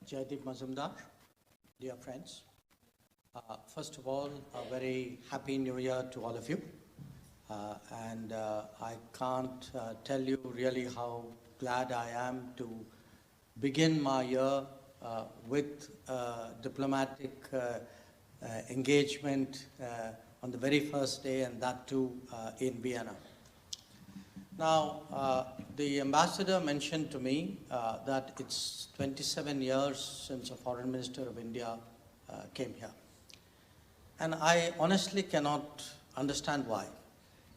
Jaideep Mazumdar, dear friends. First of all, a very happy new year to all of you. I can't tell you really how glad I am to begin my year with diplomatic engagement on the very first day, and that too in Vienna. Now, the ambassador mentioned to me that it's 27 years since a foreign minister of India came here. And I honestly cannot understand why.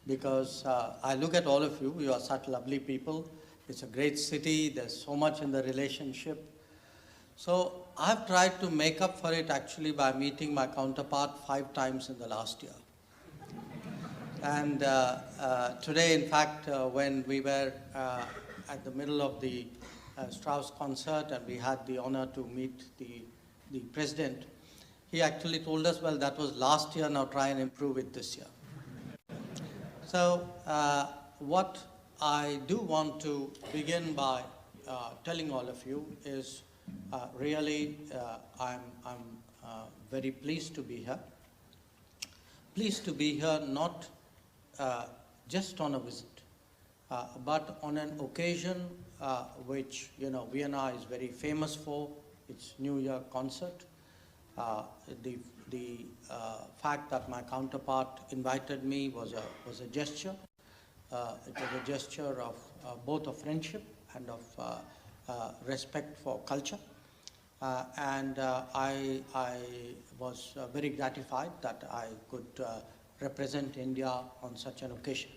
Because I look at all of you, you are such lovely people. It's a great city, there's so much in the relationship. So I've tried to make up for it actually by meeting my counterpart 5 times in the last year. And today, in fact, when we were at the middle of the Strauss concert and we had the honor to meet the president, he actually told us, well, that was last year, now try and improve it this year. So what I do want to begin by telling all of you is really I'm very pleased to be here. Pleased to be here not just on a visit, but on an occasion which, Vienna is very famous for, its New Year concert. The fact that my counterpart invited me was a gesture. It was a gesture of both of friendship and of respect for culture. I was very gratified that I could represent India on such an occasion.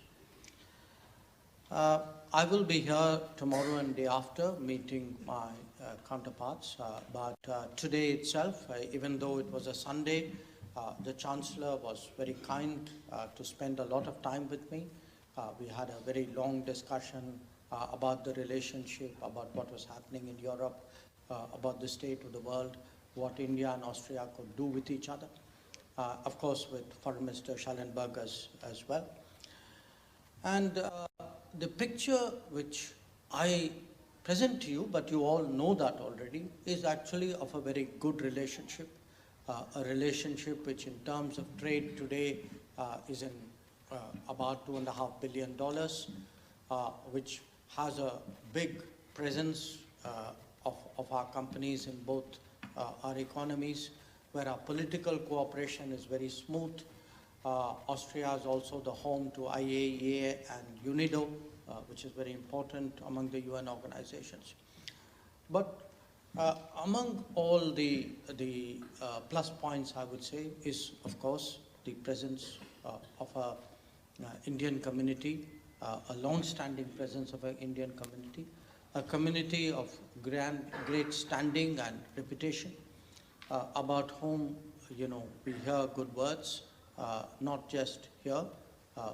I will be here tomorrow and day after meeting my counterparts, but today itself, even though it was a Sunday, the Chancellor was very kind to spend a lot of time with me. We had a very long discussion about the relationship, about what was happening in Europe, about the state of the world, what India and Austria could do with each other. Of course, with Foreign Minister Schallenberg as well. And the picture which I present to you, but you all know that already, is actually of a very good relationship. A relationship which in terms of trade today is in about $2.5 billion, which has a big presence of our companies in both our economies, where our political cooperation is very smooth. Austria is also the home to IAEA and UNIDO, which is very important among the UN organizations. But among all the plus points, I would say, is, of course, the presence of an Indian community, a long-standing presence of an Indian community, a community of great standing and reputation, about whom, we hear good words, not just here,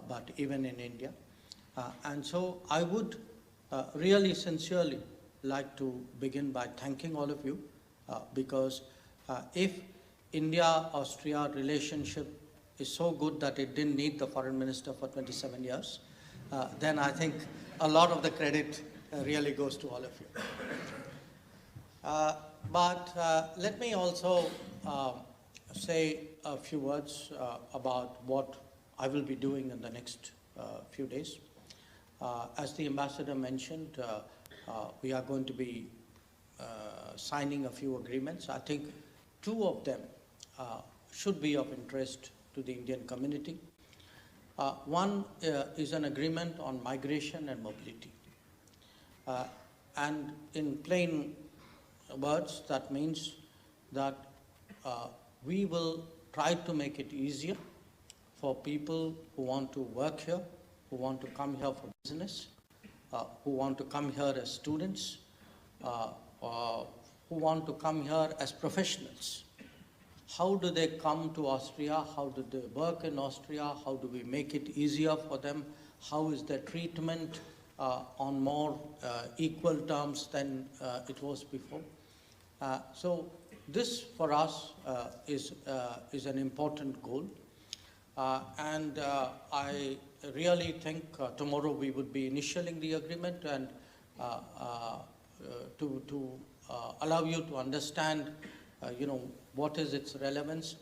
but even in India. And so I would really sincerely like to begin by thanking all of you, because if India-Austria relationship is so good that it didn't need the foreign minister for 27 years, then I think a lot of the credit really goes to all of you. But let me also say a few words about what I will be doing in the next few days. As the ambassador mentioned, we are going to be signing a few agreements. I think 2 of them should be of interest to the Indian community. One is an agreement on migration and mobility. And in plain words, that means that we will try to make it easier for people who want to work here, who want to come here for business, who want to come here as students, who want to come here as professionals. How do they come to Austria? How do they work in Austria? How do we make it easier for them? How is their treatment on more equal terms than it was before? So this for us is an important goal. And I really think tomorrow we would be initialing the agreement, and to allow you to understand, what is its relevance.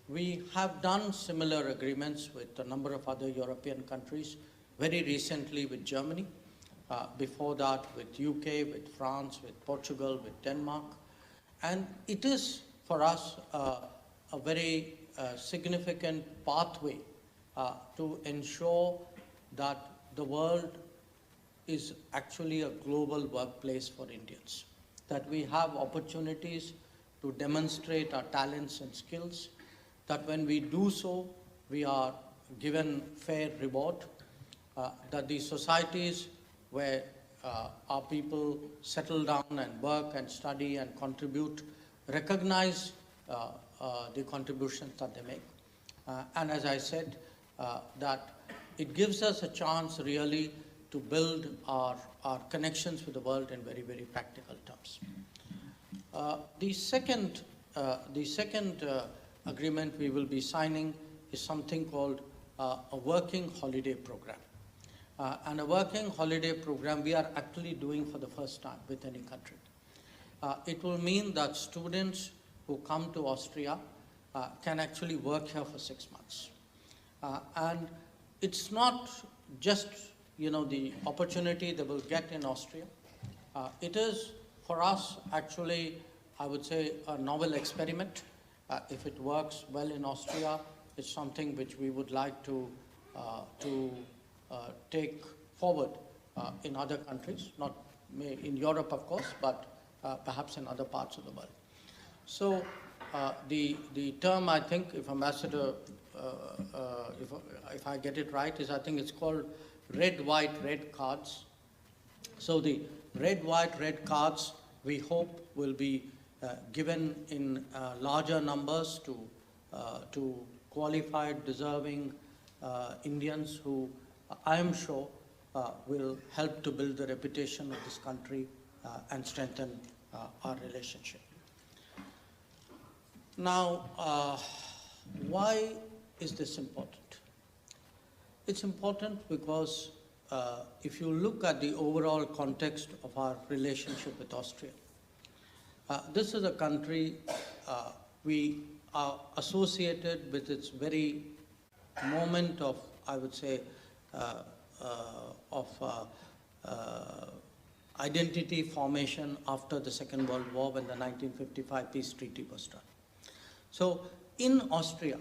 We have done similar agreements with a number of other European countries, very recently with Germany, before that with UK, with France, with Portugal, with Denmark. And it is for us a very significant pathway to ensure that the world is actually a global workplace for Indians, that we have opportunities to demonstrate our talents and skills, that when we do so, we are given fair reward, that the societies where our people settle down and work and study and contribute recognize the contributions that they make. And as I said, that it gives us a chance really to build our connections with the world in very, very practical terms. The second agreement we will be signing is something called a working holiday program. And a working holiday program we are actually doing for the first time with any country. It will mean that students who come to Austria can actually work here for 6 months. And it's not just the opportunity they will get in Austria. It is for us actually, I would say, a novel experiment. If it works well in Austria, it's something which we would like to take forward in other countries, not in Europe of course, but perhaps in other parts of the world. So the term, I think, if Ambassador, if I get it right, is I think it's called red, white, red cards. So the red, white, red cards we hope will be given in larger numbers to qualified, deserving Indians who I am sure will help to build the reputation of this country and strengthen our relationship. Now, why is this important? It's important because if you look at the overall context of our relationship with Austria, this is a country we are associated with its very moment of, I would say, identity formation after the Second World War when the 1955 peace treaty was done. So in Austria,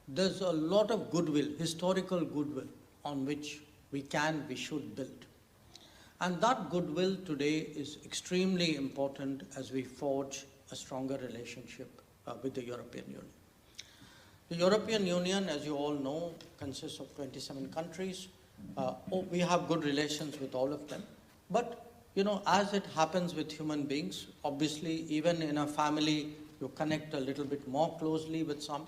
there's a lot of goodwill, historical goodwill, on which we should build. And that goodwill today is extremely important as we forge a stronger relationship with the European Union. The European Union, as you all know, consists of 27 countries. We have good relations with all of them. But, as it happens with human beings, obviously, even in a family, you connect a little bit more closely with some,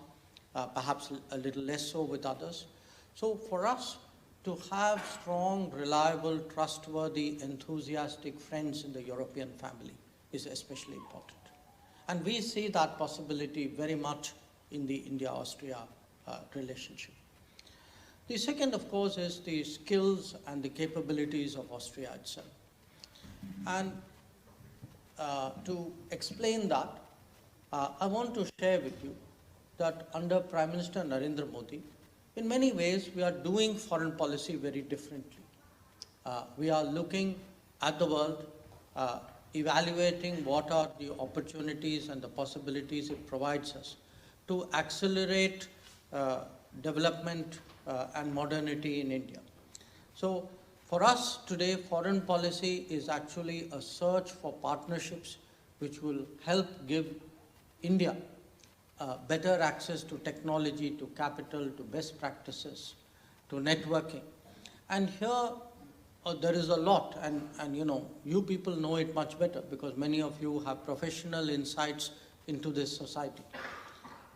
perhaps a little less so with others. So for us to have strong, reliable, trustworthy, enthusiastic friends in the European family is especially important. And we see that possibility very much in the India-Austria relationship. The second, of course, is the skills and the capabilities of Austria itself. And to explain that, I want to share with you that under Prime Minister Narendra Modi, in many ways, we are doing foreign policy very differently. We are looking at the world, evaluating what are the opportunities and the possibilities it provides us to accelerate development and modernity in India. So for us today, foreign policy is actually a search for partnerships which will help give India better access to technology, to capital, to best practices, to networking. And here there is a lot, and you people know it much better because many of you have professional insights into this society.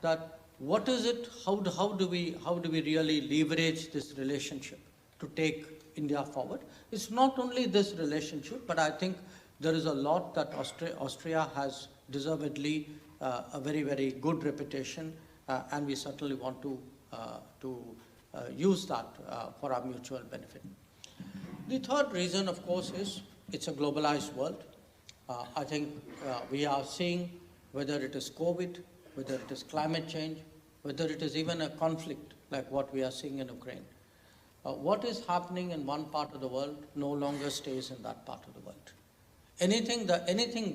That what is it, how do we really leverage this relationship to take India forward? It's not only this relationship, but I think there is a lot that Austria has deservedly a very, very good reputation, and we certainly want to use that for our mutual benefit. The third reason, of course, is it's a globalized world. I think we are seeing whether it is COVID, whether it is climate change, whether it is even a conflict like what we are seeing in Ukraine. What is happening in one part of the world no longer stays in that part of the world. Anything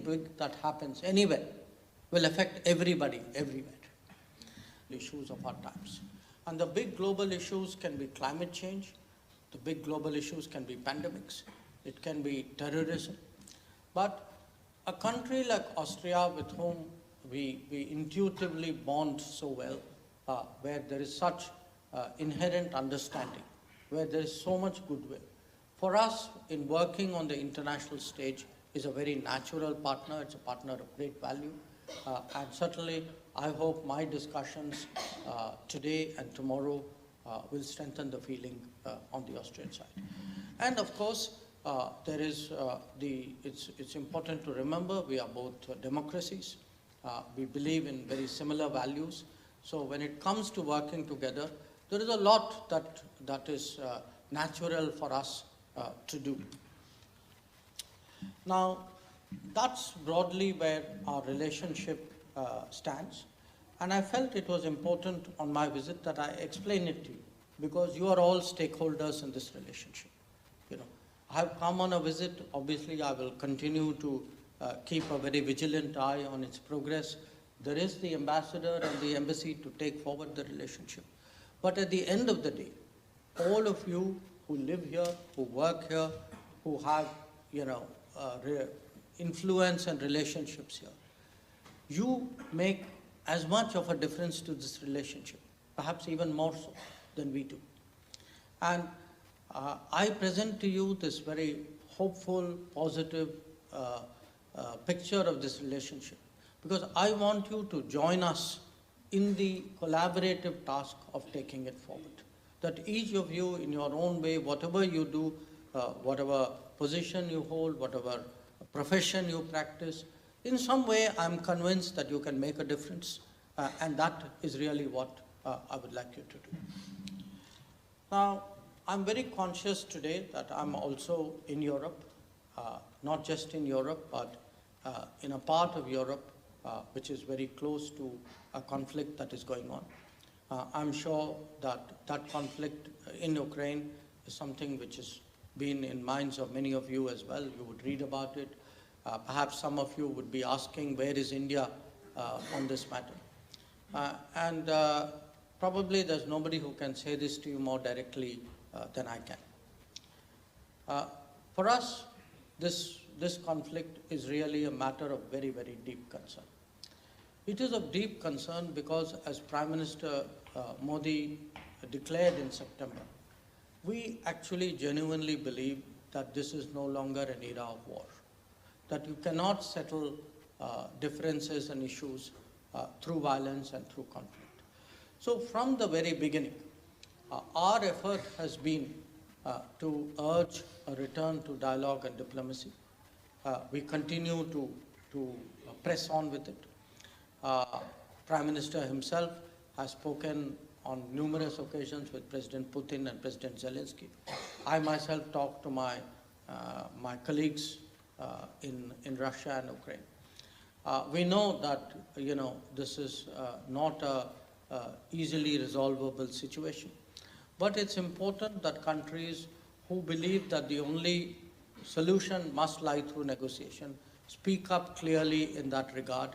big that happens anywhere will affect everybody, everywhere. Issues of our times. And the big global issues can be climate change, the big global issues can be pandemics, it can be terrorism. But a country like Austria, with whom we intuitively bond so well, where there is such inherent understanding, where there is so much goodwill, for us in working on the international stage is a very natural partner. It's a partner of great value. And certainly, I hope my discussions today and tomorrow will strengthen the feeling on the Austrian side. And of course, it's important to remember we are both democracies. We believe in very similar values. So when it comes to working together, there is a lot that is natural for us to do. Now, that's broadly where our relationship stands. And I felt it was important on my visit that I explain it to you, because you are all stakeholders in this relationship. I have come on a visit. Obviously, I will continue to keep a very vigilant eye on its progress. There is the ambassador and the embassy to take forward the relationship. But at the end of the day, all of you who live here, who work here, who have, influence and relationships here, you make as much of a difference to this relationship, perhaps even more so than we do. And I present to you this very hopeful, positive picture of this relationship, because I want you to join us in the collaborative task of taking it forward. That each of you in your own way, whatever you do, whatever position you hold, whatever profession you practice, in some way I'm convinced that you can make a difference, and that is really what I would like you to do. Now, I'm very conscious today that I'm also in Europe, not just in Europe, but in a part of Europe which is very close to a conflict that is going on. I'm sure that that conflict in Ukraine is something which has been in minds of many of you as well. You would read about it. Perhaps some of you would be asking, where is India on this matter? And probably there's nobody who can say this to you more directly than I can. For us, this conflict is really a matter of very, very deep concern. It is of deep concern because, as Prime Minister Modi declared in September, we actually genuinely believe that this is no longer an era of war, that you cannot settle differences and issues through violence and through conflict. So from the very beginning, our effort has been to urge a return to dialogue and diplomacy. We continue to press on with it. Prime Minister himself has spoken on numerous occasions with President Putin and President Zelensky. I myself talked to my colleagues in Russia and Ukraine. We know that this is not a easily resolvable situation, but it's important that countries who believe that the only solution must lie through negotiation speak up clearly in that regard,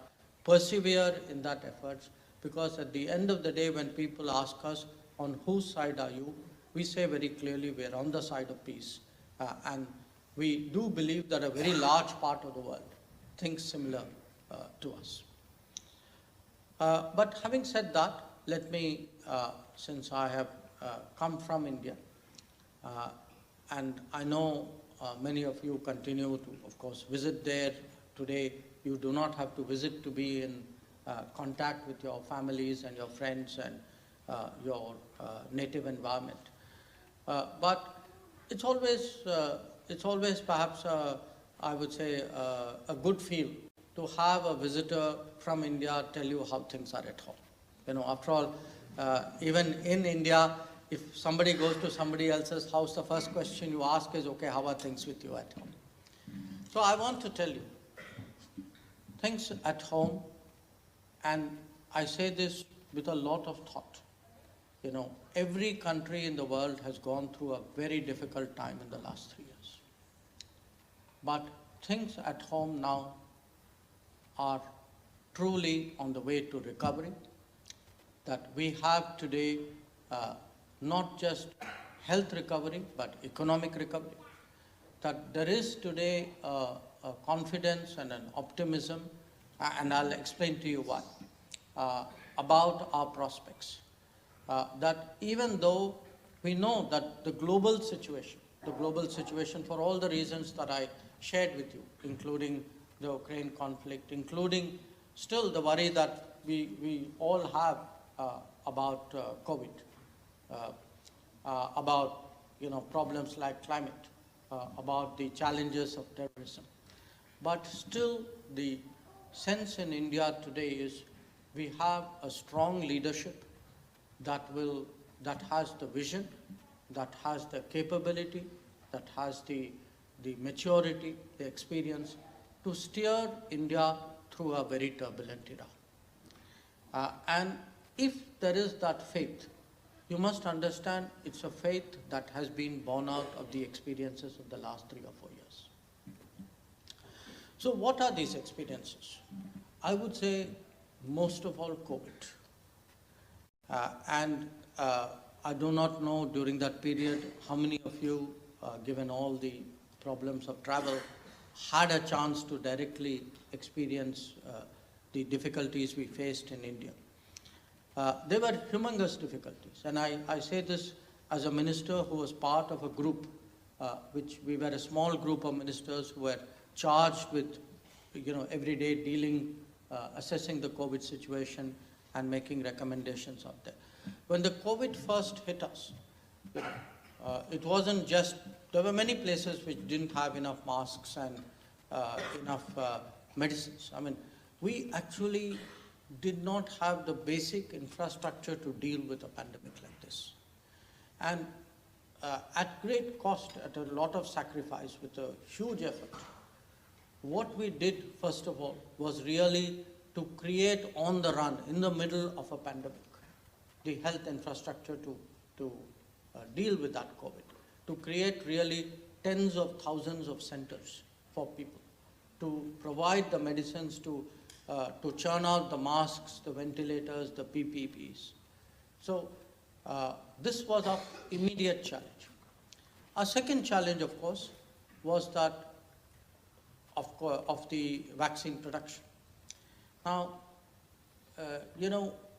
persevere in that efforts, because at the end of the day, when people ask us on whose side are you, we say very clearly we are on the side of peace, and we do believe that a very large part of the world thinks similar to us. But having said that, let me, since I have come from India, and I know many of you continue to, of course, visit there. Today, you do not have to visit to be in contact with your families and your friends and your native environment. But it's always perhaps, I would say, a good feel to have a visitor from India tell you how things are at home. After all, even in India, if somebody goes to somebody else's house, the first question you ask is, okay, how are things with you at home? So I want to tell you things at home, and I say this with a lot of thought. You know, every country in the world has gone through a very difficult time in the last 3 years. But things at home now are truly on the way to recovery, that we have today not just health recovery, but economic recovery, that there is today a confidence and an optimism, and I'll explain to you why, about our prospects. That even though we know that the global situation for all the reasons that I shared with you, including the Ukraine conflict, including still the worry that we all have about COVID, about problems like climate, about the challenges of terrorism. But still the sense in India today is we have a strong leadership that has the vision, that has the capability, that has the maturity, the experience to steer India through a very turbulent era. And if there is that faith, you must understand it's a faith that has been born out of the experiences of the last 3 or 4 years. So what are these experiences? I would say most of all COVID. I do not know during that period how many of you, given all the problems of travel, had a chance to directly experience the difficulties we faced in India. They were humongous difficulties, and I say this as a minister who was part of a group, which we were a small group of ministers who were charged with, every day dealing, assessing the COVID situation and making recommendations out there. When the COVID first hit us, it wasn't just, there were many places which didn't have enough masks and enough medicines. I mean, we actually did not have the basic infrastructure to deal with a pandemic like this. And at great cost, at a lot of sacrifice, with a huge effort, what we did, first of all, was really to create on the run, in the middle of a pandemic, the health infrastructure to deal with that COVID, to create really tens of thousands of centers for people, to provide the medicines, to churn out the masks, the ventilators, the PPEs. So this was our immediate challenge. Our second challenge, of course, was that of the vaccine production. Now,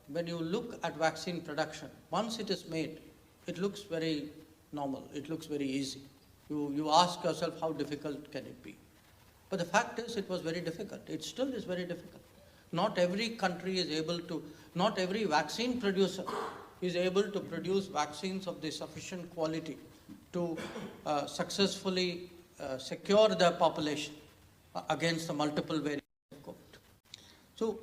when you look at vaccine production, once it is made, it looks very normal, it looks very easy. You ask yourself, how difficult can it be? But the fact is, it was very difficult. It still is very difficult. Not every country is able to, not every vaccine producer is able to produce vaccines of the sufficient quality to successfully secure their population against the multiple variants of COVID. So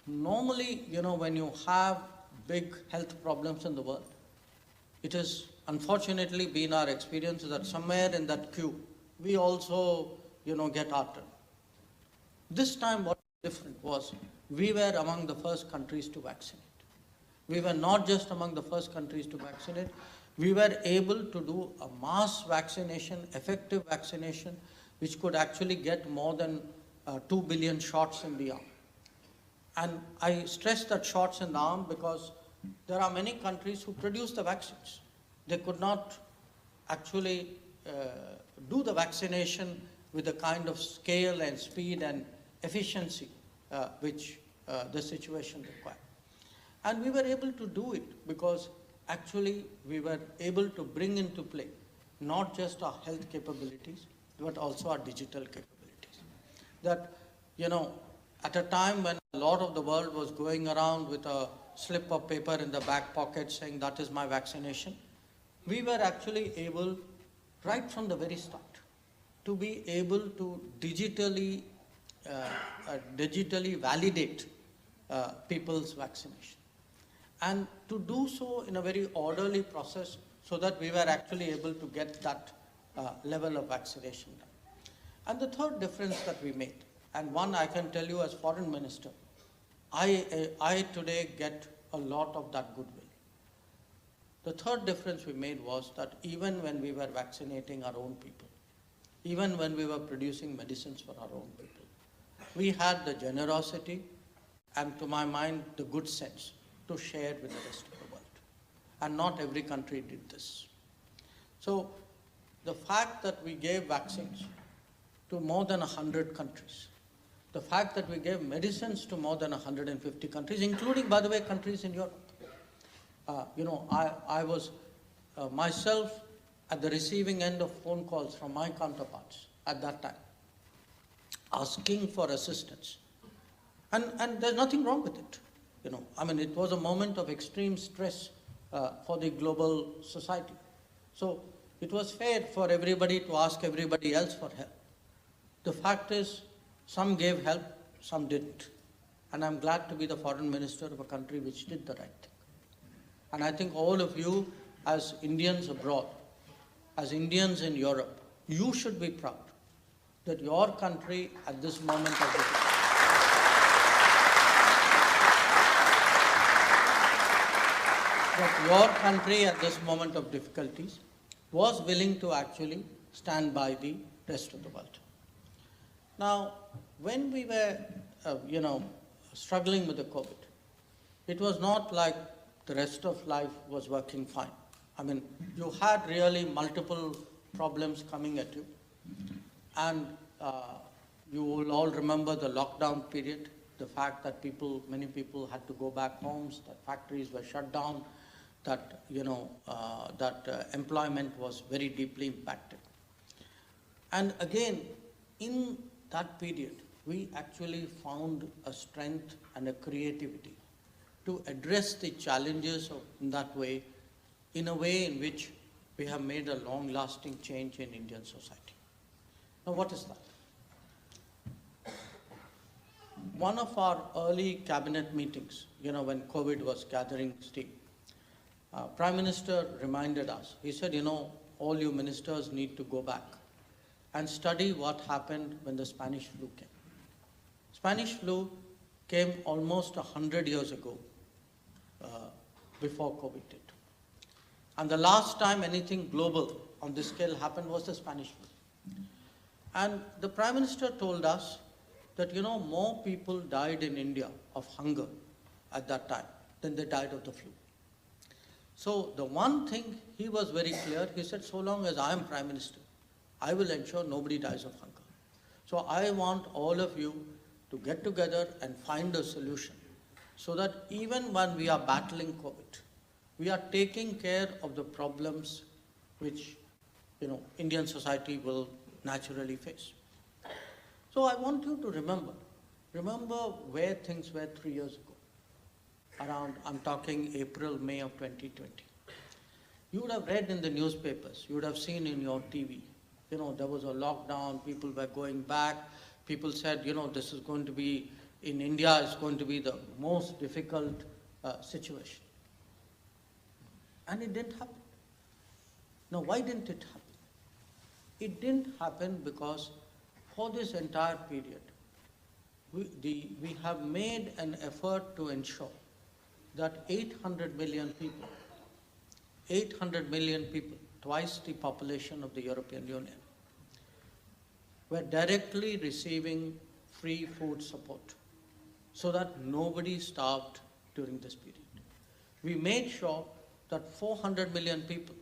normally, when you have big health problems in the world, it has unfortunately been our experience that somewhere in that queue, we also, get our turn. This time what was different was we were among the first countries to vaccinate. We were not just among the first countries to vaccinate, we were able to do a mass vaccination, effective vaccination, which could actually get more than 2 billion shots in the arm. And I stress that shots in the arm because there are many countries who produce the vaccines. They could not actually do the vaccination with the kind of scale and speed and efficiency which the situation required. And we were able to do it because actually we were able to bring into play not just our health capabilities, but also our digital capabilities. That, at a time when a lot of the world was going around with a slip of paper in the back pocket saying that is my vaccination, we were actually able, right from the very start, to be able to digitally validate people's vaccination. And to do so in a very orderly process so that we were actually able to get that level of vaccination done. And the third difference that we made And one I can tell you as foreign minister, I today get a lot of that goodwill. The third difference we made was that even when we were vaccinating our own people, even when we were producing medicines for our own people, we had the generosity and, to my mind, the good sense to share with the rest of the world. And not every country did this. So the fact that we gave vaccines to more than 100 countries, the fact that we gave medicines to more than 150 countries, including, by the way, countries in Europe. I was myself at the receiving end of phone calls from my counterparts at that time, asking for assistance. And there's nothing wrong with it. It was a moment of extreme stress for the global society. So it was fair for everybody to ask everybody else for help. The fact is, some gave help, some didn't. And I'm glad to be the foreign minister of a country which did the right thing. And I think all of you, as Indians abroad, as Indians in Europe, you should be proud that your country at this moment of difficulty, was willing to actually stand by the rest of the world. Now, when we were, struggling with the COVID, it was not like the rest of life was working fine. You had really multiple problems coming at you. And you will all remember the lockdown period, the fact that many people had to go back homes, that factories were shut down, that, employment was very deeply impacted. And again, in that period, we actually found a strength and a creativity to address the challenges in that way, in a way in which we have made a long-lasting change in Indian society. Now, what is that? One of our early cabinet meetings, when COVID was gathering steam, Prime Minister reminded us, he said, all you ministers need to go back and study what happened when the Spanish flu came. Spanish flu came almost 100 years ago, before COVID did. And the last time anything global on this scale happened was the Spanish flu. And the Prime Minister told us that, more people died in India of hunger at that time than they died of the flu. So the one thing he was very clear, he said, so long as I am Prime Minister, I will ensure nobody dies of hunger. So I want all of you to get together and find a solution so that even when we are battling COVID, we are taking care of the problems which, Indian society will naturally face. So I want you to remember where things were 3 years ago. I'm talking April, May of 2020. You would have read in the newspapers, you would have seen in your TV, there was a lockdown, people were going back, people said, this is going to be, in India, it's going to be the most difficult situation. And it didn't happen. Now, why didn't it happen? It didn't happen because for this entire period, we have made an effort to ensure that 800 million people, twice the population of the European Union, were directly receiving free food support so that nobody starved during this period. We made sure that 400 million people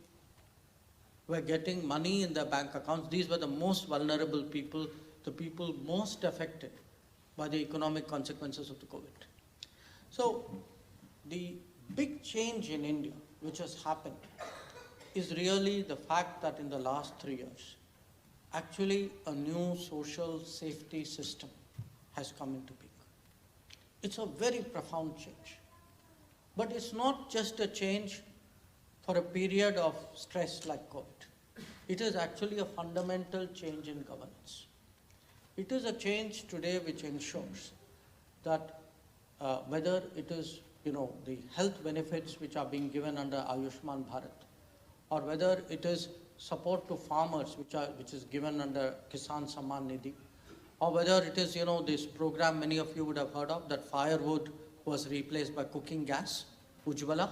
were getting money in their bank accounts. These were the most vulnerable people, the people most affected by the economic consequences of the COVID. So the big change in India which has happened is really the fact that in the last 3 years, actually a new social safety system has come into being. It's a very profound change. But it's not just a change for a period of stress like COVID. It is actually a fundamental change in governance. It is a change today which ensures that whether it is the health benefits which are being given under Ayushman Bharat, or whether it is support to farmers which is given under Kisan Samman Nidhi, or whether it is, this program many of you would have heard of, that firewood was replaced by cooking gas, Ujjwala.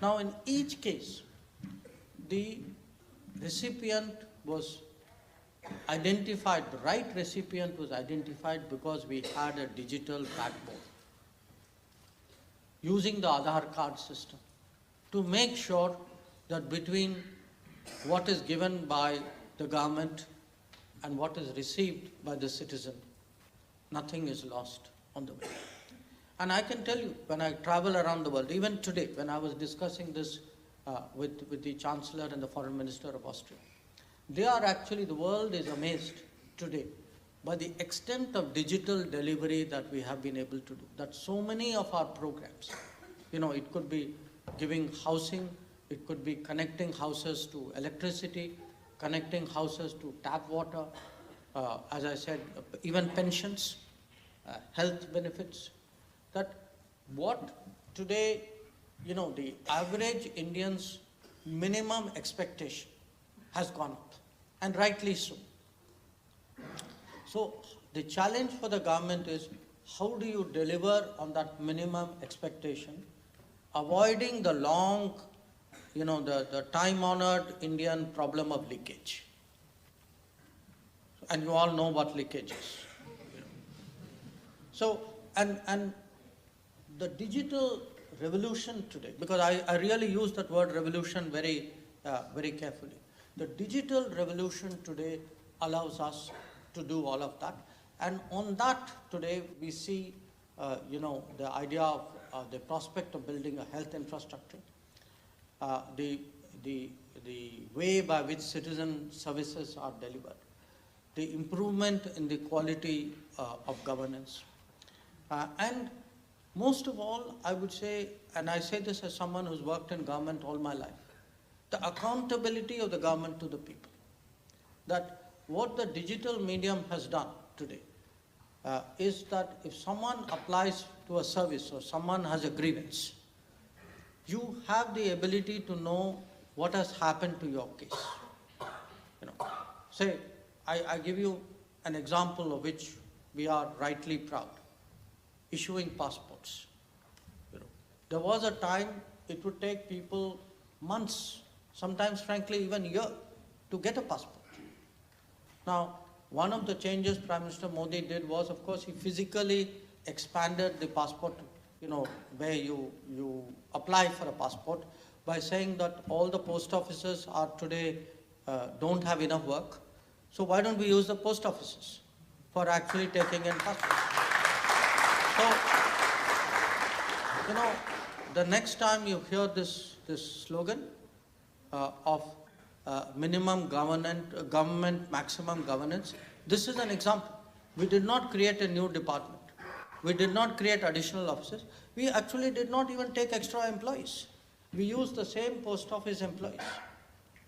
Now, in each case, the recipient was identified, the right recipient was identified because we had a digital backbone using the Aadhaar card system to make sure that between what is given by the government and what is received by the citizen, nothing is lost on the way. And I can tell you, when I travel around the world, even today, when I was discussing this with the Chancellor and the Foreign Minister of Austria, the world is amazed today by the extent of digital delivery that we have been able to do. That so many of our programs, it could be giving housing, it could be connecting houses to electricity, connecting houses to tap water, as I said, even pensions, health benefits, that what today, the average Indian's minimum expectation has gone up, and rightly so. So the challenge for the government is, how do you deliver on that minimum expectation, avoiding the long, the time-honored Indian problem of leakage. And you all know what leakage is. So, and the digital revolution today, because I really use that word revolution very, very carefully. The digital revolution today allows us to do all of that. And on that today, we see, the idea of the prospect of building a health infrastructure, the way by which citizen services are delivered, the improvement in the quality of governance. And most of all, I would say, and I say this as someone who's worked in government all my life, the accountability of the government to the people. That what the digital medium has done today is that if someone applies to a service or someone has a grievance, you have the ability to know what has happened to your case. Say, I give you an example of which we are rightly proud. Issuing passports. There was a time it would take people months, sometimes frankly even a year, to get a passport. Now, one of the changes Prime Minister Modi did was, of course, he physically expanded the passport, where you apply for a passport, by saying that all the post offices are today don't have enough work. So why don't we use the post offices for actually taking in passports? So, the next time you hear this slogan of minimum government, maximum governance, this is an example. We did not create a new department. We did not create additional offices. We actually did not even take extra employees. We used the same post office employees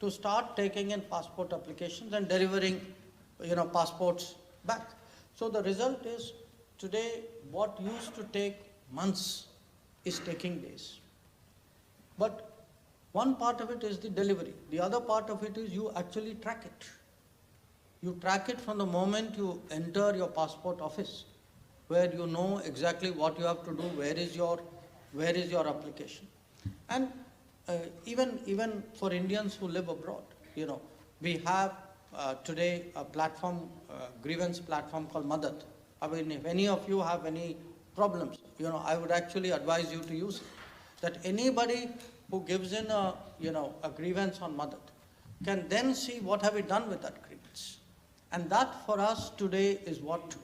to start taking in passport applications and delivering, passports back. So the result is, today, what used to take months is taking days. But one part of it is the delivery. The other part of it is you actually track it. You track it from the moment you enter your passport office, where you know exactly what you have to do, where is your application. And even for Indians who live abroad, we have today a platform, grievance platform called Madad. I mean, if any of you have any problems, I would actually advise you to use it. That anybody who gives in a grievance on Madad can then see what have we done with that grievance. And that for us today is what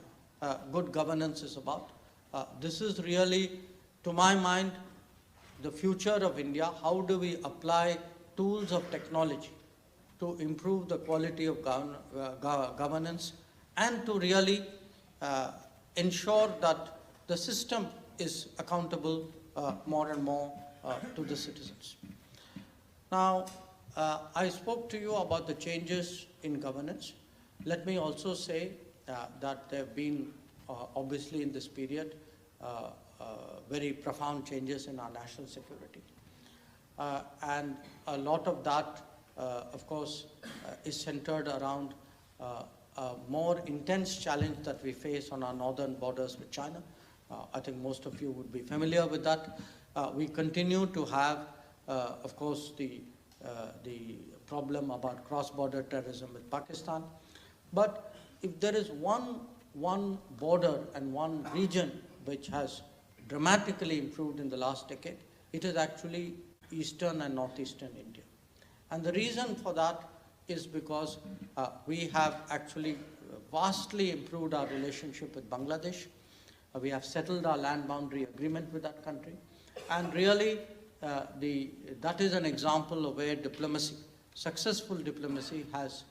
good governance is about. This is really, to my mind, the future of India. How do we apply tools of technology to improve the quality of governance and to really ensure that the system is accountable more and more to the citizens. Now, I spoke to you about the changes in governance. Let me also say that there have been, obviously in this period, very profound changes in our national security. And a lot of that, of course, is centered around more intense challenge that we face on our northern borders with China. I think most of you would be familiar with that. We continue to have, of course, the problem about cross-border terrorism with Pakistan. But if there is one border and one region which has dramatically improved in the last decade, it is actually eastern and northeastern India. And the reason for that is because we have actually vastly improved our relationship with Bangladesh. We have settled our land boundary agreement with that country. And really, that is an example of where diplomacy, successful diplomacy, has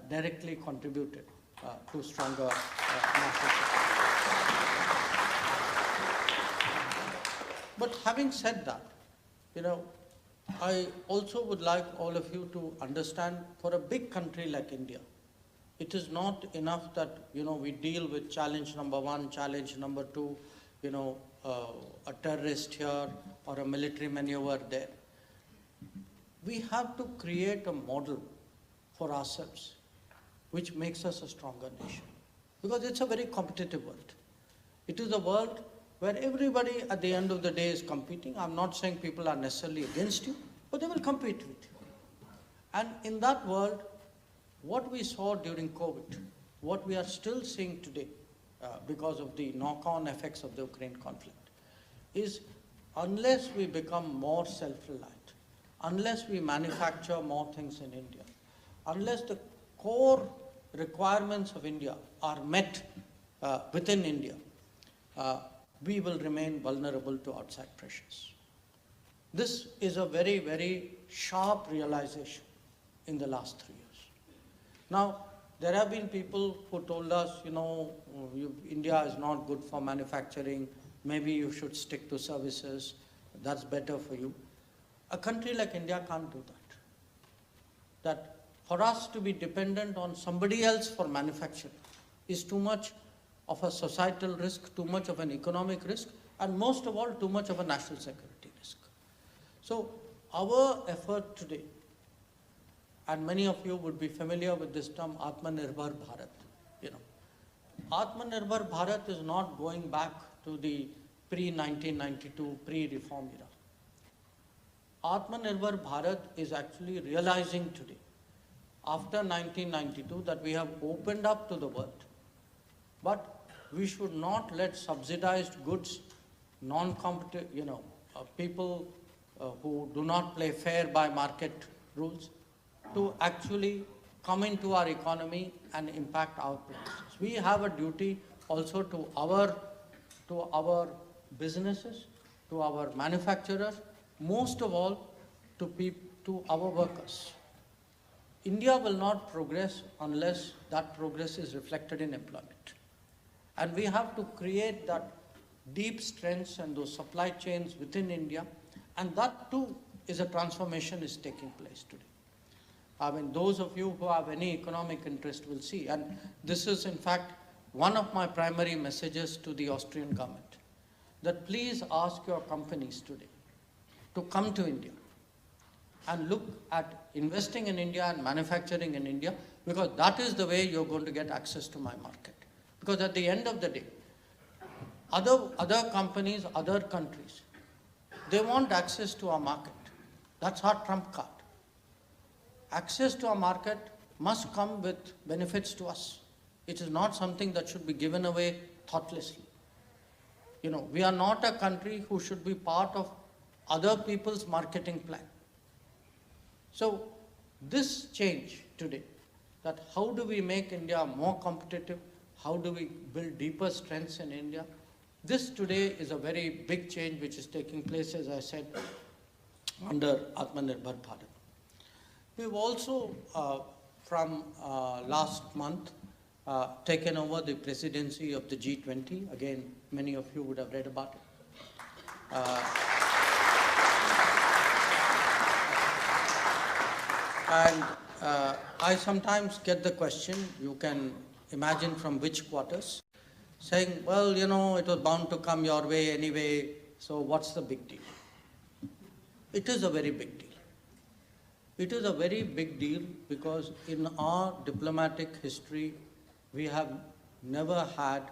directly contributed to stronger national. But having said that, I also would like all of you to understand, for a big country like India, it is not enough that, we deal with challenge number one, challenge number two, a terrorist here or a military maneuver there. We have to create a model for ourselves which makes us a stronger nation. Because it's a very competitive world. It is a world where everybody at the end of the day is competing. I'm not saying people are necessarily against you, but they will compete with you. And in that world, what we saw during COVID, what we are still seeing today, because of the knock-on effects of the Ukraine conflict, is unless we become more self-reliant, unless we manufacture more things in India, unless the core requirements of India are met within India, we will remain vulnerable to outside pressures. This is a very, very sharp realization in the last 3 years. Now, there have been people who told us, India is not good for manufacturing, maybe you should stick to services, that's better for you. A country like India can't do that. That for us to be dependent on somebody else for manufacturing is too much of a societal risk, too much of an economic risk, and most of all, too much of a national security risk. So our effort today, and many of you would be familiar with this term, Atmanirbhar Bharat. Atmanirbhar Bharat is not going back to the pre-1992, pre-reform era. Atmanirbhar Bharat is actually realizing today, after 1992, that we have opened up to the world. But we should not let subsidized goods, non-competitive, people who do not play fair by market rules, to actually come into our economy and impact our businesses. We have a duty also to our businesses, to our manufacturers, most of all to our workers. India will not progress unless that progress is reflected in employment. And we have to create that deep strengths and those supply chains within India, and that too is a transformation is taking place today. I mean, those of you who have any economic interest will see, and this is in fact one of my primary messages to the Austrian government, that please ask your companies today to come to India and look at investing in India and manufacturing in India, because that is the way you're going to get access to my market. Because at the end of the day, other companies, other countries, they want access to our market. That's our trump card. Access to our market must come with benefits to us. It is not something that should be given away thoughtlessly. We are not a country who should be part of other people's marketing plan. So this change today, that how do we make India more competitive, how do we build deeper strengths in India, this today is a very big change which is taking place, as I said, under Atmanirbhar Bharat. We've also, from last month, taken over the presidency of the G20. Again, many of you would have read about it. And I sometimes get the question, you can imagine from which quarters, saying, well, it was bound to come your way anyway, so what's the big deal? It is a very big deal. It is a very big deal because in our diplomatic history, we have never had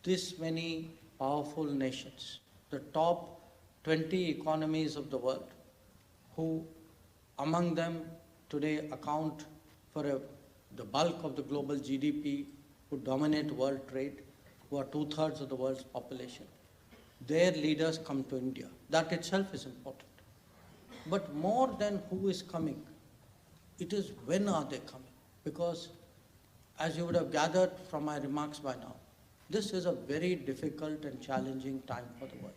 this many powerful nations, the top 20 economies of the world, who among them today account for the bulk of the global GDP, who dominate world trade, who are 2/3 of the world's population. Their leaders come to India. That itself is important. But more than who is coming, it is when are they coming? Because as you would have gathered from my remarks by now, this is a very difficult and challenging time for the world.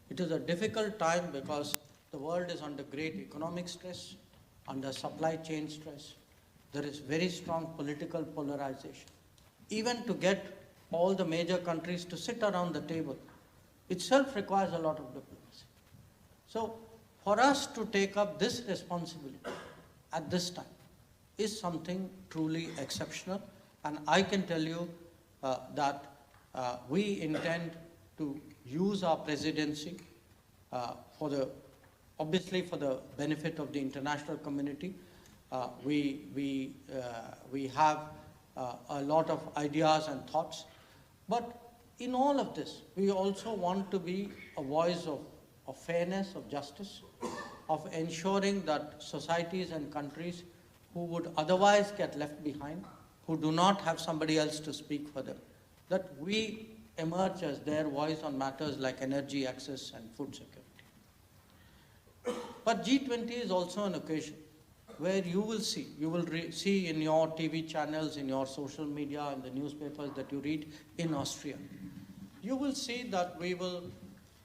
It is a difficult time because the world is under great economic stress, under supply chain stress. There is very strong political polarization. Even to get all the major countries to sit around the table itself requires a lot of diplomacy. So for us to take up this responsibility at this time is something truly exceptional, and I can tell you that we intend to use our presidency obviously for the benefit of the international community. We have a lot of ideas and thoughts, but in all of this, we also want to be a voice of fairness, of justice, of ensuring that societies and countries who would otherwise get left behind, who do not have somebody else to speak for them, that we emerge as their voice on matters like energy access and food security. But G20 is also an occasion where you will see in your TV channels, in your social media, in the newspapers that you read in Austria, you will see that we will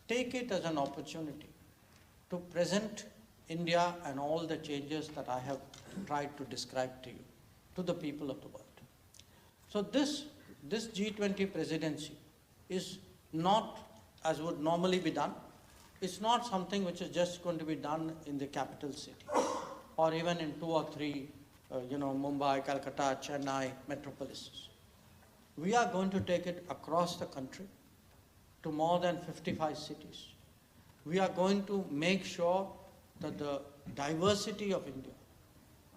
take it as an opportunity to present India and all the changes that I have tried to describe to you, to the people of the world. So this G20 presidency is not as would normally be done. It's not something which is just going to be done in the capital city or even in 2 or 3, Mumbai, Calcutta, Chennai metropolises. We are going to take it across the country to more than 55 cities. We are going to make sure that the diversity of India,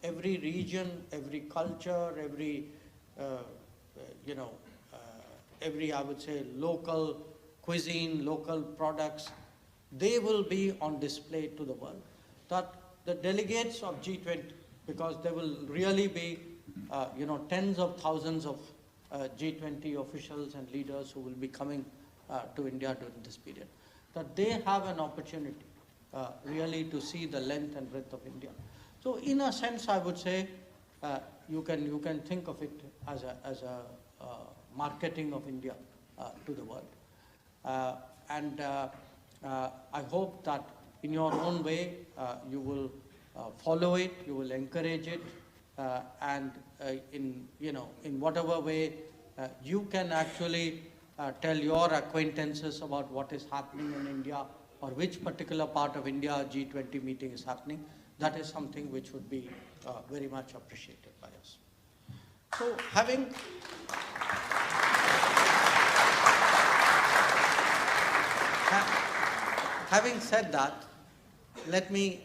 every region, every culture, every I would say local cuisine, local products, they will be on display to the world. That the delegates of G20, because there will really be tens of thousands of G20 officials and leaders who will be coming to India during this period, that they have an opportunity really to see the length and breadth of India. So in a sense, I would say you can think of it as a marketing of India to the world. I hope that in your own way you will follow it, you will encourage it, and in whatever way you can actually tell your acquaintances about what is happening in India or which particular part of India G20 meeting is happening. That is something which would be very much appreciated by us. So having said that, let me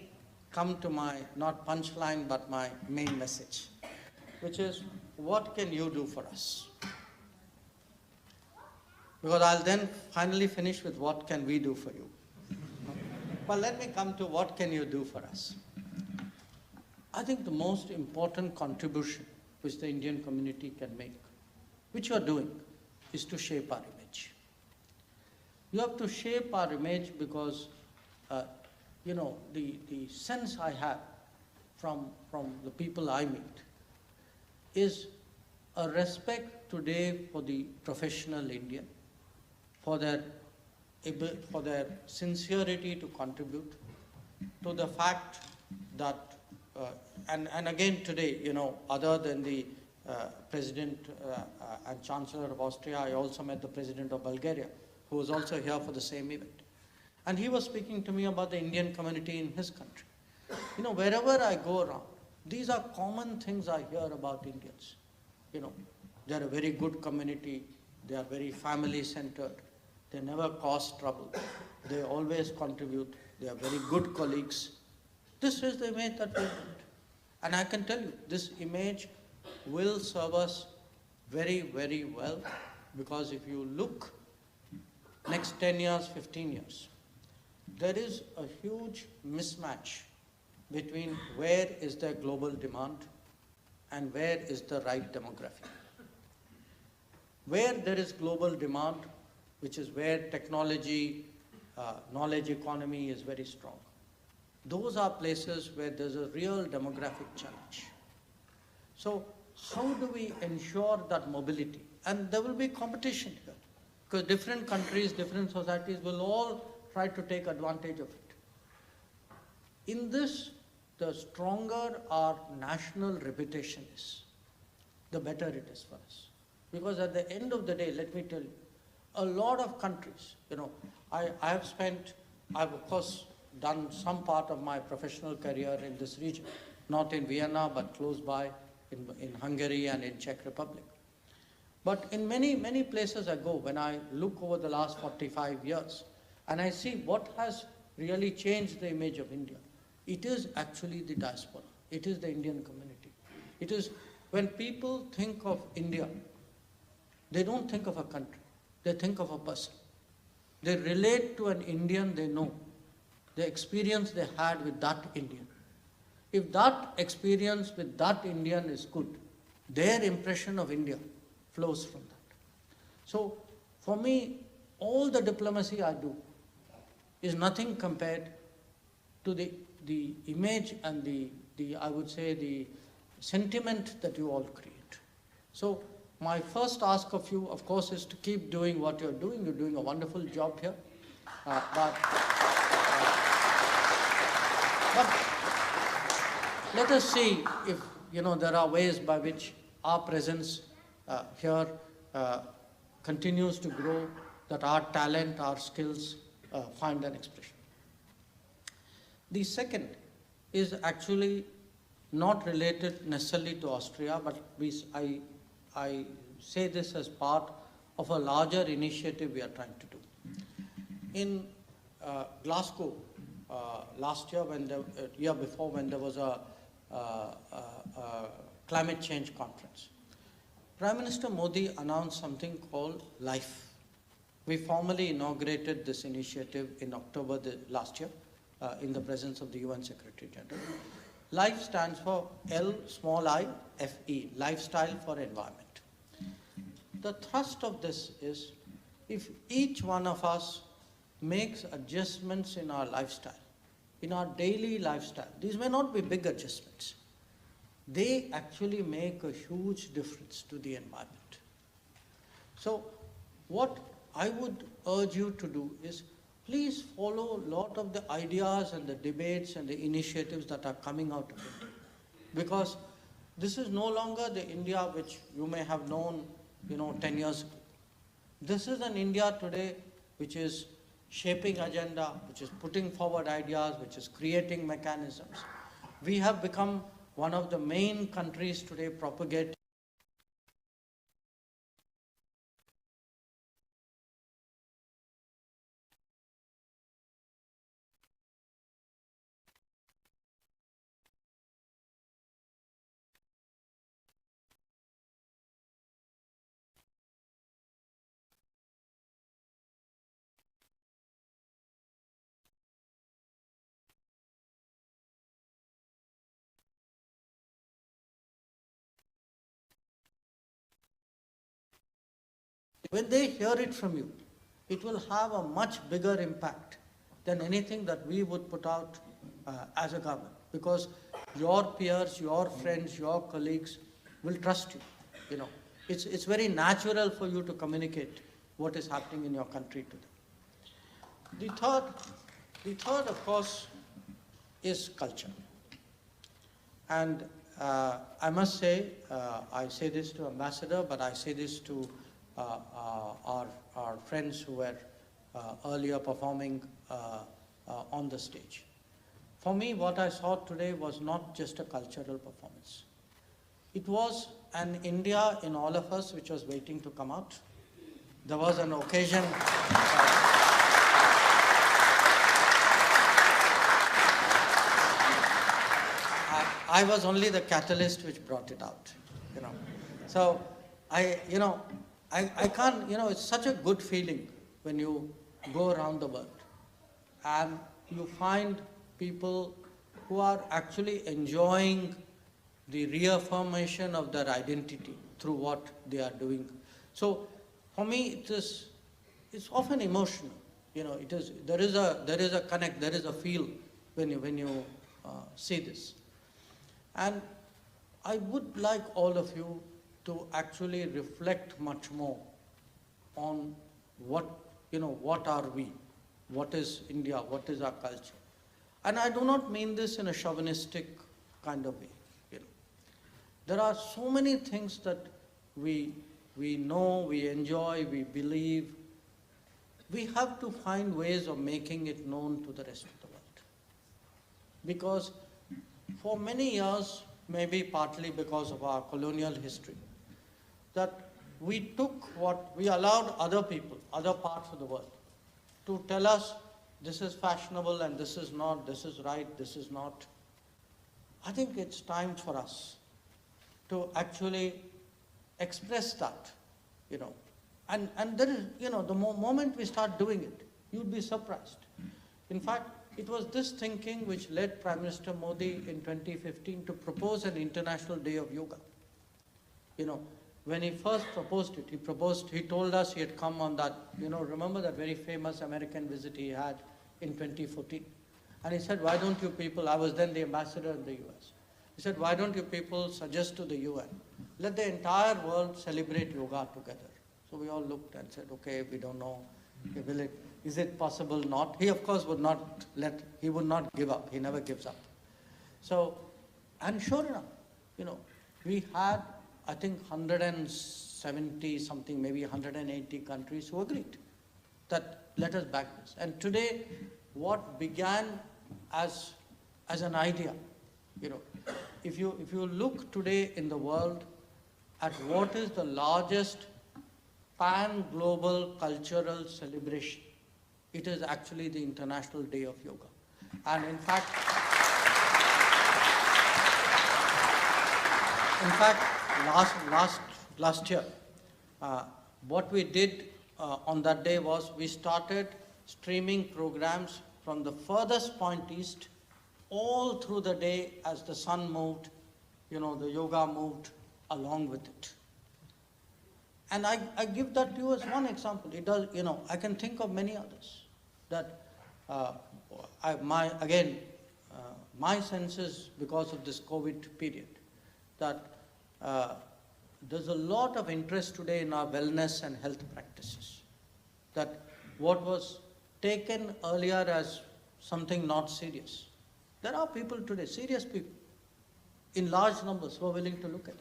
come to my, not punchline, but my main message, which is, what can you do for us? Because I'll then finally finish with what can we do for you. But let me come to what can you do for us. I think the most important contribution which the Indian community can make, which you are doing, is to shape our image. You have to shape our image because, the sense I have from the people I meet is a respect today for the professional Indian, for their sincerity to contribute, to the fact that, and again today, other than the President and Chancellor of Austria, I also met the President of Bulgaria, who was also here for the same event. And he was speaking to me about the Indian community in his country. Wherever I go around, these are common things I hear about Indians. They're a very good community, they are very family-centered, they never cause trouble, they always contribute, they are very good colleagues. This is the image that we want. And I can tell you, this image will serve us very, very well, because if you look next 10 years, 15 years, there is a huge mismatch between where is the global demand and where is the right demography. Where there is global demand, which is where technology, knowledge economy is very strong, those are places where there's a real demographic challenge. So how do we ensure that mobility? And there will be competition here, because different countries, different societies will all try to take advantage of it. In this, the stronger our national reputation is, the better it is for us. Because at the end of the day, let me tell you, a lot of countries, I've of course done some part of my professional career in this region, not in Vienna, but close by in Hungary and in Czech Republic. But in many, many places I go, when I look over the last 45 years, and I see what has really changed the image of India, it is actually the diaspora. It is the Indian community. It is when people think of India, they don't think of a country. They think of a person. They relate to an Indian they know, the experience they had with that Indian. If that experience with that Indian is good, their impression of India flows from that. So for me, all the diplomacy I do is nothing compared to the image and the I would say the sentiment that you all create. So my first ask of you, of course, is to keep doing what you're doing. You're doing a wonderful job here. But let us see if there are ways by which our presence here continues to grow, that our talent, our skills find an expression. The second is actually not related necessarily to Austria, but I say this as part of a larger initiative we are trying to do. In Glasgow last year, year before, when there was a climate change conference, Prime Minister Modi announced something called LIFE. We formally inaugurated this initiative in October last year in the presence of the UN Secretary General. LIFE stands for L-I-F-E, Lifestyle for Environment. The thrust of this is, if each one of us makes adjustments in our lifestyle, in our daily lifestyle, these may not be big adjustments, they actually make a huge difference to the environment. So what I would urge you to do is, please follow a lot of the ideas and the debates and the initiatives that are coming out of India. Because this is no longer the India which you may have known 10 years ago. This is an India today which is shaping agenda, which is putting forward ideas, which is creating mechanisms. We have become one of the main countries today propagating when they hear it from you, it will have a much bigger impact than anything that we would put out as a government. Because your peers, your friends, your colleagues will trust you. It's very natural for you to communicate what is happening in your country to them. The third, of course, is culture. And I must say, I say this to Ambassador, but I say this to our friends who were earlier performing on the stage. For me, what I saw today was not just a cultural performance. It was an India in all of us which was waiting to come out. There was an occasion. I was only the catalyst which brought it out. you know. So I can't, it's such a good feeling when you go around the world and you find people who are actually enjoying the reaffirmation of their identity through what they are doing. So for me, it's often emotional. There is a connect, there is a feel when you see this. And I would like all of you to actually reflect much more on what are we, what is India, what is our culture. And I do not mean this in a chauvinistic kind of way. There are so many things that we know, we enjoy, we believe. We have to find ways of making it known to the rest of the world. Because for many years, maybe partly because of our colonial history, that we allowed other people, other parts of the world, to tell us this is fashionable and this is not, this is right, this is not. I think it's time for us to actually express that, And there is, the moment we start doing it, you'd be surprised. In fact, it was this thinking which led Prime Minister Modi in 2015 to propose an International Day of Yoga. When he first proposed it, he told us he had come on that, remember that very famous American visit he had in 2014. And he said, why don't you people, I was then the ambassador in the US. He said, why don't you people suggest to the UN, let the entire world celebrate yoga together. So we all looked and said, okay, we don't know, is it possible not? He of course would not give up, he never gives up. So, and sure enough, we had, I think 170 something, maybe 180 countries who agreed that let us back this. And today, what began as an idea, if you look today in the world at what is the largest pan-global cultural celebration, it is actually the International Day of Yoga. And in fact, last year, what we did on that day was we started streaming programs from the furthest point east all through the day as the sun moved, the yoga moved along with it. And I give that to you as one example. It does, I can think of many others. That my sense is, because of this COVID period, that there's a lot of interest today in our wellness and health practices. That what was taken earlier as something not serious, there are people today, serious people, in large numbers who are willing to look at it.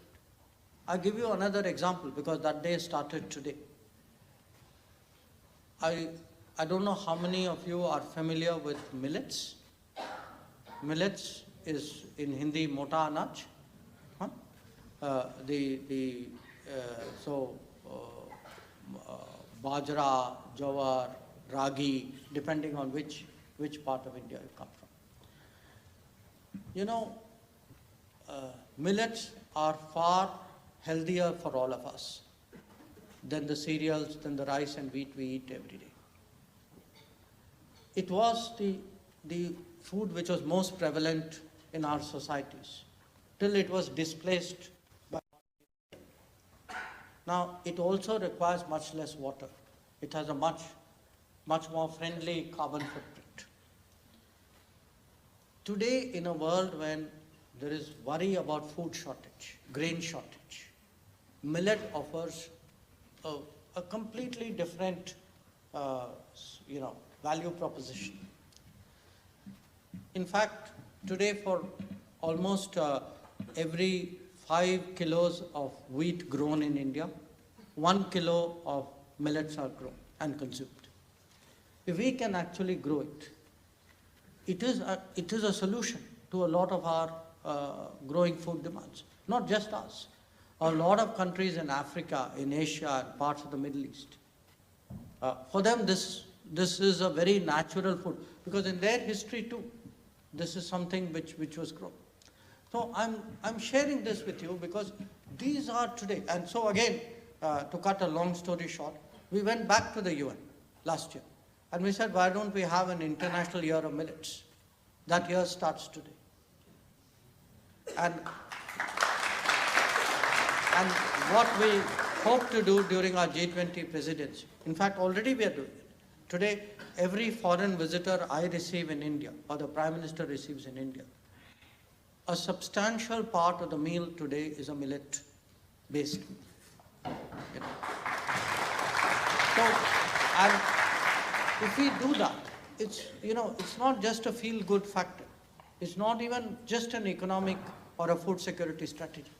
I'll give you another example because that day started today. I don't know how many of you are familiar with millets. Millets is in Hindi mota anaj. Bajra, jawar, ragi, depending on which part of India you come from. Millets are far healthier for all of us than the cereals, than the rice and wheat we eat every day. It was the food which was most prevalent in our societies till it was displaced by. Now, it also requires much less water. It has a much more friendly carbon footprint. Today, in a world when there is worry about food shortage, grain shortage, millet offers a completely different, value proposition. In fact, today for almost every 5 kilos of wheat grown in India, 1 kilo of millets are grown and consumed. If we can actually grow it, it is a solution to a lot of our growing food demands. Not just us. A lot of countries in Africa, in Asia, and parts of the Middle East. For them, this is a very natural food because in their history too, this is something which was grown. So I'm sharing this with you because these are today. And so again, to cut a long story short, we went back to the UN last year. And we said, why don't we have an international year of millets? That year starts today. And what we hope to do during our G20 presidency, in fact, already we are doing it. Today, every foreign visitor I receive in India, or the Prime Minister receives in India, a substantial part of the meal today is a millet-based meal. So, and if we do that, it's not just a feel-good factor. It's not even just an economic or a food security strategy.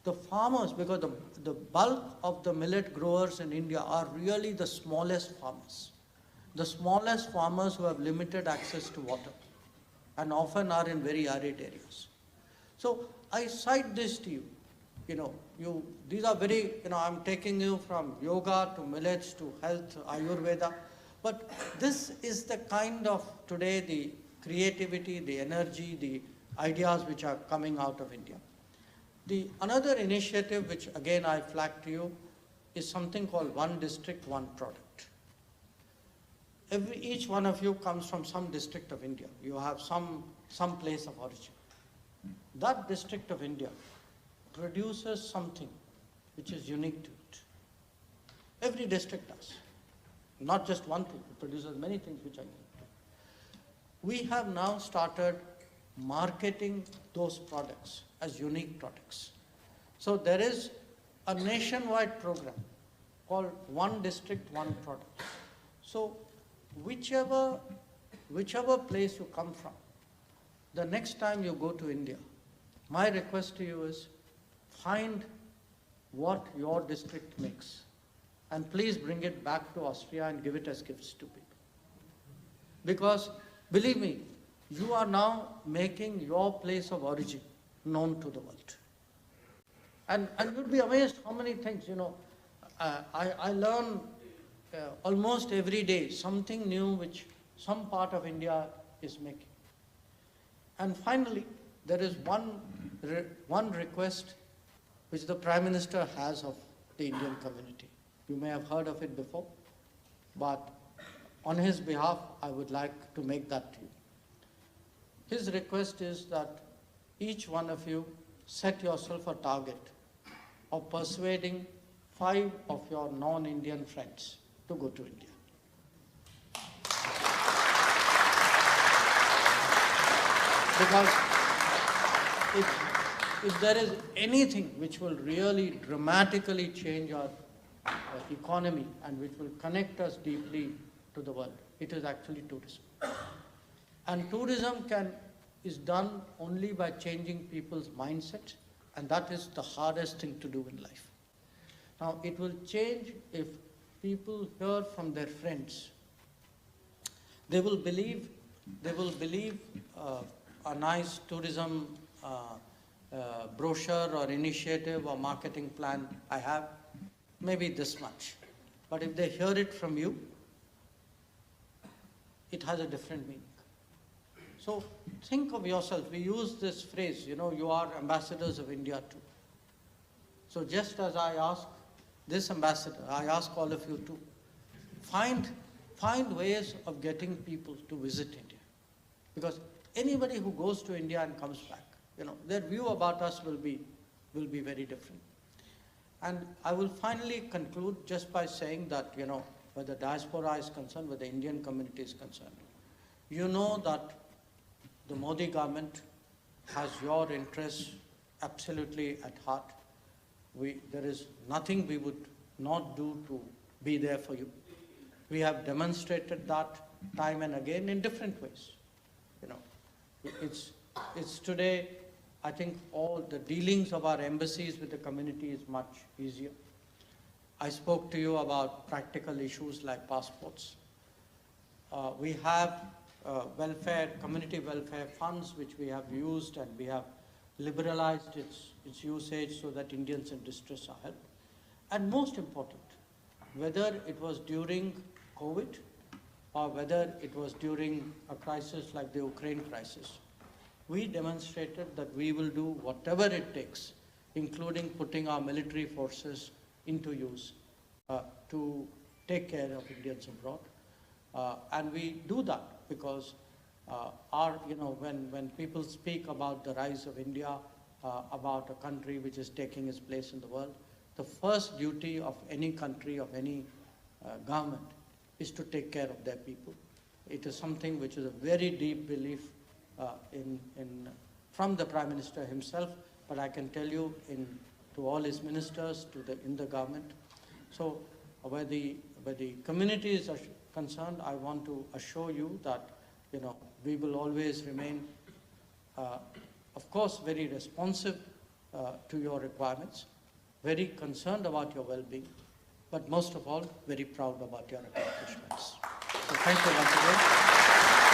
The farmers, because the bulk of the millet growers in India are really the smallest farmers. The smallest farmers who have limited access to water and often are in very arid areas. So I cite this to you. These are very, I'm taking you from yoga to millets to health, Ayurveda. But this is the kind of, today, the creativity, the energy, the ideas which are coming out of India. Another initiative which again I flagged to you is something called One District, One Product. Each one of you comes from some district of India. You have some place of origin. That district of India produces something which is unique to it. Every district does. Not just one thing, it produces many things which are unique. We have now started marketing those products as unique products. So there is a nationwide program called One District, One Product. So whichever place you come from, the next time you go to India, my request to you is find what your district makes and please bring it back to Austria and give it as gifts to people. Because believe me, you are now making your place of origin known to the world. And you'd be amazed how many things, I learn almost every day something new which some part of India is making. And finally, there is one request which the Prime Minister has of the Indian community. You may have heard of it before, but on his behalf, I would like to make that to you. His request is that each one of you set yourself a target of persuading 5 of your non-Indian friends to go to India. Because if there is anything which will really dramatically change our economy and which will connect us deeply to the world, it is actually tourism. And tourism is done only by changing people's mindset, and that is the hardest thing to do in life. Now, it will change if people hear from their friends. They will believe a nice tourism brochure or initiative or marketing plan I have, maybe this much. But if they hear it from you, it has a different meaning. So think of yourself. We use this phrase, you are ambassadors of India too. So just as I ask this ambassador, I ask all of you too, find ways of getting people to visit India. Because anybody who goes to India and comes back, their view about us will be very different. And I will finally conclude just by saying that, where the diaspora is concerned, where the Indian community is concerned, you know that the Modi government has your interests absolutely at heart. There is nothing we would not do to be there for you. We have demonstrated that time and again in different ways. It's today, I think all the dealings of our embassies with the community is much easier. I spoke to you about practical issues like passports. We have community welfare funds which we have used, and we have liberalized its usage so that Indians in distress are helped. And most important, whether it was during COVID or whether it was during a crisis like the Ukraine crisis, we demonstrated that we will do whatever it takes including putting our military forces into use to take care of Indians abroad. And we do that because when people speak about the rise of India, about a country which is taking its place in the world, the first duty of any country, of any government, is to take care of their people. It is something which is a very deep belief from the Prime Minister himself, but I can tell you to all his ministers, in the government. So where the communities are concerned, I want to assure you that we will always remain, of course, very responsive to your requirements, very concerned about your well-being, but most of all, very proud about your accomplishments. So thank you once again.